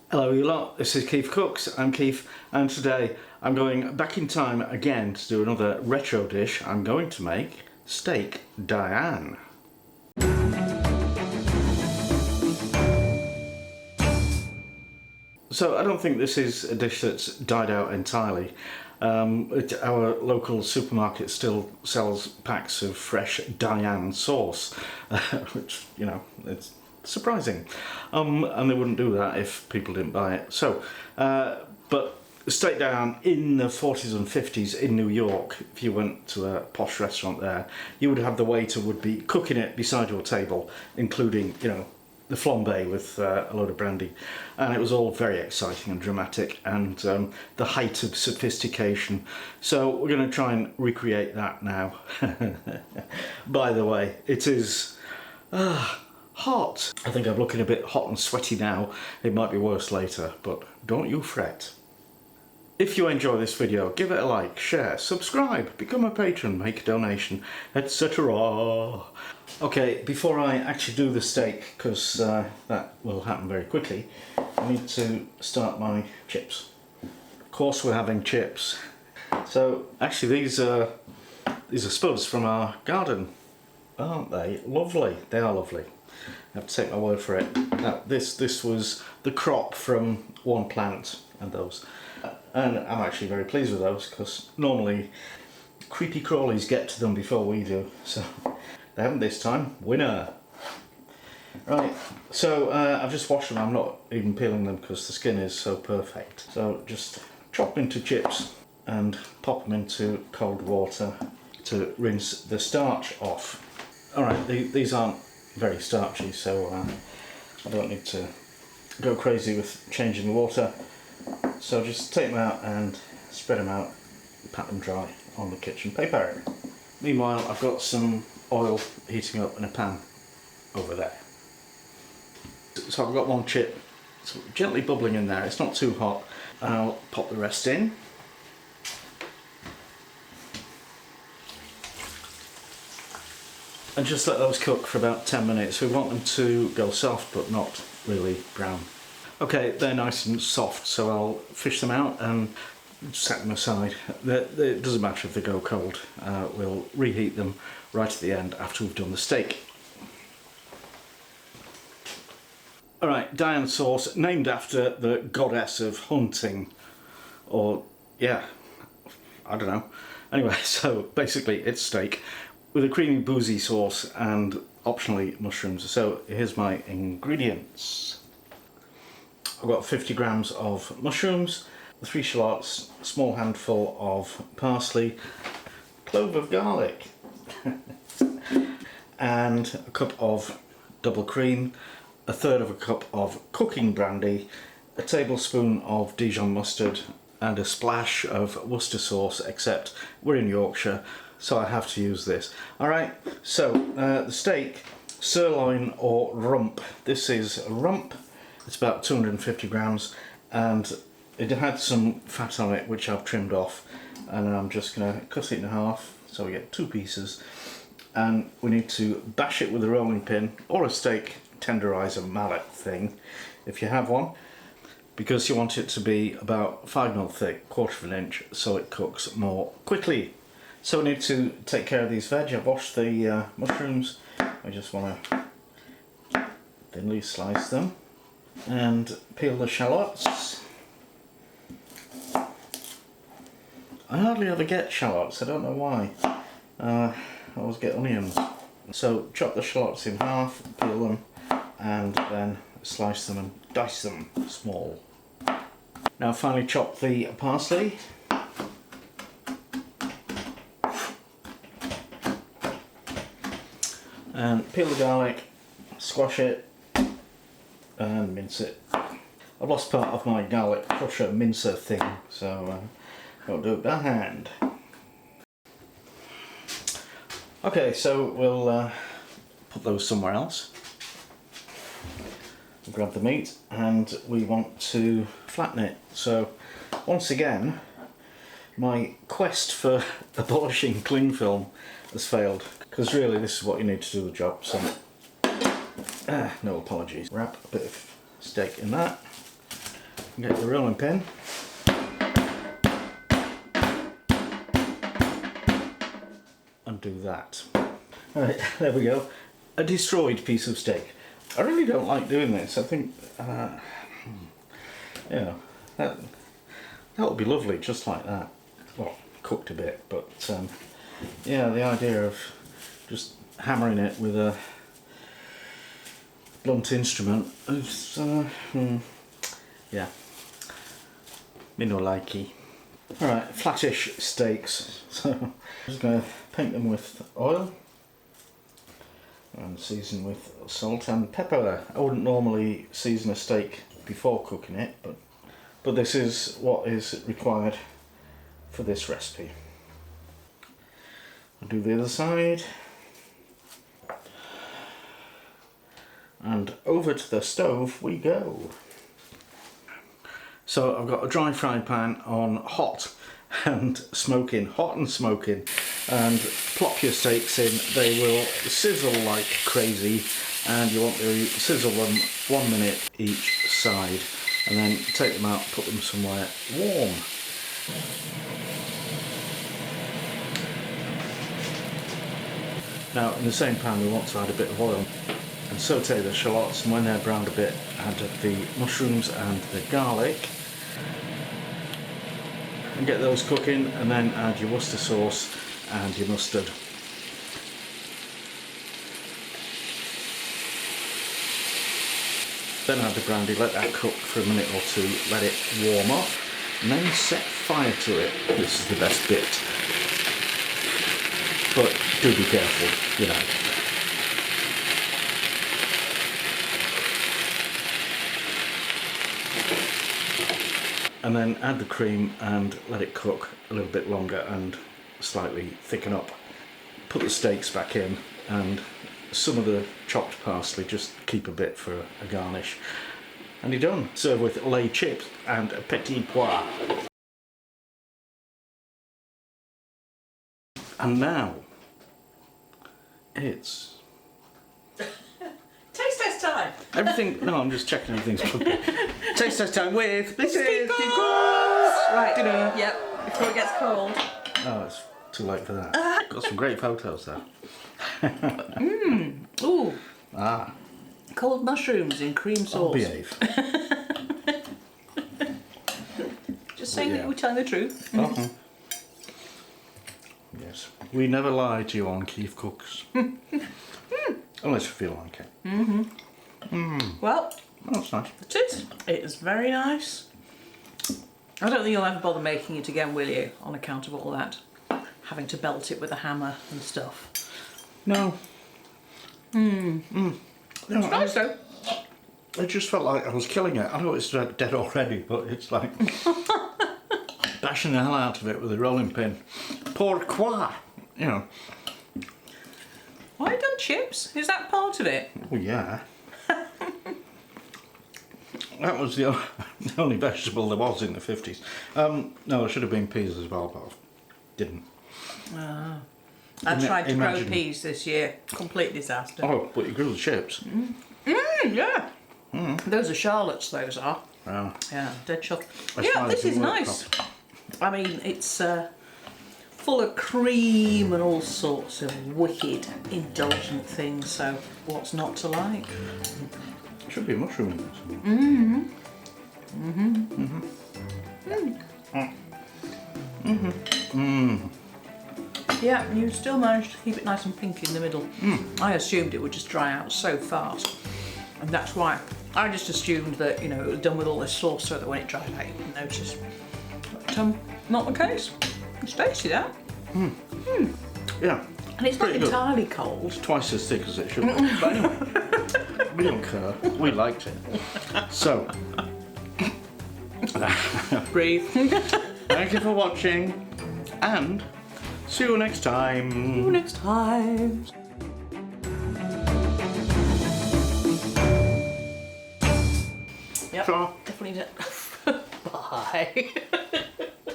Hello you lot, this is KeefCooks, I'm Keef, and today I'm going back in time again to do another retro dish. I'm going to make steak Diane. So I don't think this is a dish that's died out entirely. Our local supermarket still sells packs of fresh Diane sauce, which, you know, it's surprising, and they wouldn't do that if people didn't buy it. So, but steak Diane in the 40s and 50s in New York, if you went to a posh restaurant there, you would have the waiter would be cooking it beside your table, including, you know, the flambé with a load of brandy, and it was all very exciting and dramatic and the height of sophistication. So we're going to try and recreate that now. By the way, it is hot. I think I'm looking a bit hot and sweaty now. It might be worse later, but don't you fret. If you enjoy this video, give it a like, share, subscribe, become a patron, make a donation, etc. Okay, before I actually do the steak, because that will happen very quickly, I need to start my chips. Of course we're having chips. So actually these are spuds from our garden. Aren't they lovely? They are lovely. I have to take my word for it. Now, this was the crop from one plant, and those. And I'm actually very pleased with those, because normally creepy crawlies get to them before we do. So they haven't this time. Winner! Right, so I've just washed them. I'm not even peeling them because the skin is so perfect. So just chop them into chips and pop them into cold water to rinse the starch off. Alright, these aren't very starchy, so I don't need to go crazy with changing the water. So just take them out and spread them out, pat them dry on the kitchen paper. Meanwhile, I've got some oil heating up in a pan over there. So I've got one chip, it's gently bubbling in there, it's not too hot, and I'll pop the rest in. And just let those cook for about 10 minutes. We want them to go soft but not really brown. Okay, they're nice and soft, so I'll fish them out and set them aside. It doesn't matter if they go cold. We'll reheat them right at the end after we've done the steak. Alright, Diane sauce, named after the goddess of hunting. Or, yeah, I don't know. Anyway, so basically it's steak with a creamy boozy sauce and optionally mushrooms. So here's my ingredients. I've got 50 grams of mushrooms, 3 shallots, a small handful of parsley, clove of garlic, and a cup of double cream, a third of a cup of cooking brandy, a tablespoon of Dijon mustard, and a splash of Worcester sauce, except we're in Yorkshire, so I have to use this. Alright, so the steak, sirloin or rump. This is a rump. It's about 250 grams, and it had some fat on it which I've trimmed off, and I'm just going to cut it in half so we get 2 pieces, and we need to bash it with a rolling pin or a steak tenderizer mallet thing if you have one, because you want it to be about 5mm thick, 1/4 of an inch, so it cooks more quickly. So we need to take care of these veg. I've washed the mushrooms. I just want to thinly slice them and peel the shallots. I hardly ever get shallots, I don't know why. I always get onions. So chop the shallots in half, peel them, and then slice them and dice them small. Now finally chop the parsley. And peel the garlic, squash it, and mince it. I've lost part of my garlic crusher mincer thing, so I'll do it by hand. Okay, so we'll put those somewhere else. We'll grab the meat, and we want to flatten it. So once again, my quest for abolishing cling film has failed, because really this is what you need to do the job. So no apologies. Wrap a bit of steak in that, Get the rolling pin. And do that. Alright, there we go. A destroyed piece of steak. I really don't like doing this. I think, you know, that would be lovely just like that. Well, cooked a bit, but yeah, the idea of just hammering it with a blunt instrument is, yeah, me no likey. Alright, flattish steaks. So I'm just going to paint them with oil and season with salt and pepper. I wouldn't normally season a steak before cooking it, but this is what is required for this recipe. I'll do the other side. And over to the stove we go. So I've got a dry frying pan on hot and smoking, hot and smoking, and plop your steaks in. They will sizzle like crazy, and you want to sizzle them 1 minute each side, and then take them out, put them somewhere warm. Now in the same pan we want to add a bit of oil and saute the shallots, and when they're browned a bit, add the mushrooms and the garlic and get those cooking, and then add your Worcester sauce and your mustard. Then add the brandy, let that cook for a minute or two, let it warm up, and then set fire to it. This is the best bit. But do be careful, you know. And then add the cream and let it cook a little bit longer and slightly thicken up. Put the steaks back in, and some of the chopped parsley, just keep a bit for a garnish. And you're done. Serve with lay chips and petits pois. And now it's taste test time. everything. No, I'm just checking everything's cooking. Taste test time with Mrs. KeefCooks. Right. Dinner. Yep. Before it gets cold. Oh, it's too late for that. Got some great photos there. Ooh. Ah. Cold mushrooms in cream sauce. I'll behave. Just saying that you were telling the truth. Uh-huh. Yes. We never lie to you on KeefCooks. Unless you feel like it. Well, That's nice. it is. It is very nice. I don't think you'll ever bother making it again, will you? On account of all that. Having to belt it with a hammer and stuff. No. No, It's nice though. I just felt like I was killing it. I know it's dead already, but it's like bashing the hell out of it with a rolling pin. Pourquoi? You know. Why done chips? Is that part of it? Oh yeah. That was the only vegetable there was in the 50s. No, there should have been peas as well, but I didn't. I tried to grow imagine. peas this year. Complete disaster. Oh, but you grew the chips. Yeah. Those are Charlotte's, those are. Oh. Yeah, dead chuck. That's Yeah, why this they is didn't work nice. I mean, it's full of cream and all sorts of wicked, indulgent things, so what's not to like? Should be a mushroom in this. Yeah, you still managed to keep it nice and pink in the middle. I assumed it would just dry out so fast, and that's why I just assumed that, you know, it was done with all this sauce so that when it dried out you wouldn't notice. But not the case. It's tasty, that. Yeah. And it's not Pretty good. entirely cold. It's twice as thick as it should be. But anyway, we don't care. We liked it. So, Breathe. thank you for watching, and see you next time. See you next time. Yep, Sure. definitely. Bye.